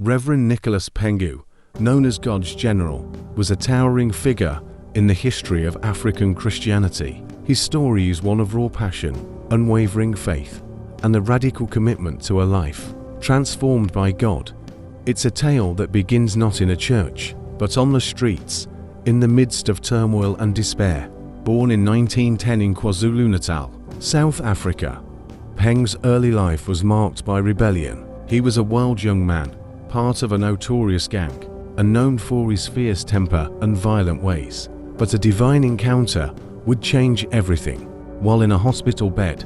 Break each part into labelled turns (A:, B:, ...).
A: Reverend Nicholas Bhengu, known as God's General, was a towering figure in the history of African Christianity. His story is one of raw passion, unwavering faith, and a radical commitment to a life transformed by God. It's a tale that begins not in a church, but on the streets, in the midst of turmoil and despair. Born in 1910 in KwaZulu-Natal, South Africa, Bhengu's early life was marked by rebellion. He was a wild young man, part of a notorious gang, and known for his fierce temper and violent ways. But a divine encounter would change everything. While in a hospital bed,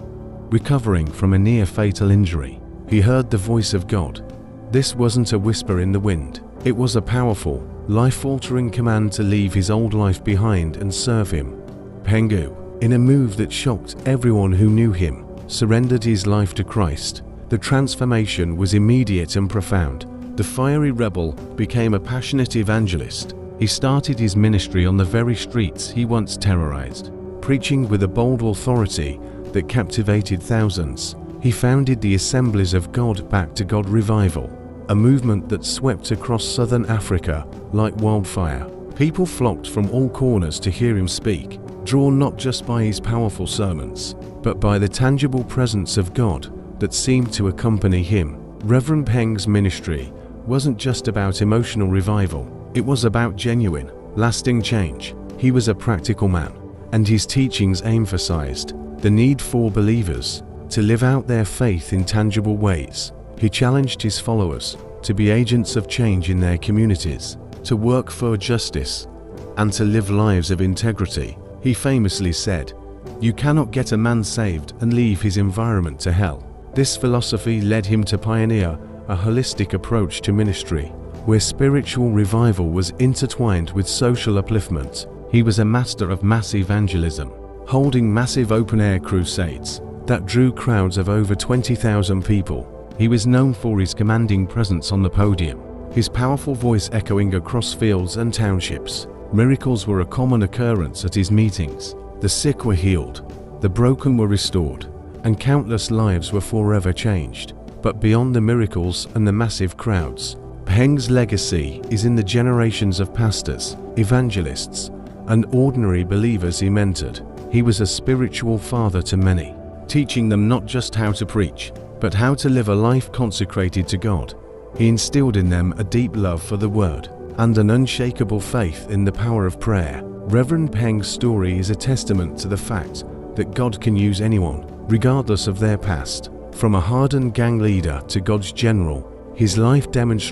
A: recovering from a near-fatal injury, he heard the voice of God. This wasn't a whisper in the wind. It was a powerful, life-altering command to leave his old life behind and serve him. Bhengu, in a move that shocked everyone who knew him, surrendered his life to Christ. The transformation was immediate and profound. The fiery rebel became a passionate evangelist. He started his ministry on the very streets he once terrorized, preaching with a bold authority that captivated thousands. He founded the Assemblies of God Back to God Revival, a movement that swept across southern Africa like wildfire. People flocked from all corners to hear him speak, drawn not just by his powerful sermons, but by the tangible presence of God that seemed to accompany him. Reverend Bhengu's ministry wasn't just about emotional revival, it was about genuine, lasting change. He was a practical man, and his teachings emphasized the need for believers to live out their faith in tangible ways. He challenged his followers to be agents of change in their communities, to work for justice, and to live lives of integrity. He famously said, "You cannot get a man saved and leave his environment to hell." This philosophy led him to pioneer a holistic approach to ministry, where spiritual revival was intertwined with social upliftment. He was a master of mass evangelism, holding massive open-air crusades that drew crowds of over 20,000 people. He was known for his commanding presence on the podium, his powerful voice echoing across fields and townships. Miracles were a common occurrence at his meetings. The sick were healed, the broken were restored, and countless lives were forever changed. But beyond the miracles and the massive crowds, Bhengu's legacy is in the generations of pastors, evangelists, and ordinary believers he mentored. He was a spiritual father to many, teaching them not just how to preach, but how to live a life consecrated to God. He instilled in them a deep love for the Word and an unshakable faith in the power of prayer. Reverend Bhengu's story is a testament to the fact that God can use anyone, regardless of their past. From a hardened gang leader to God's general, his life demonstrates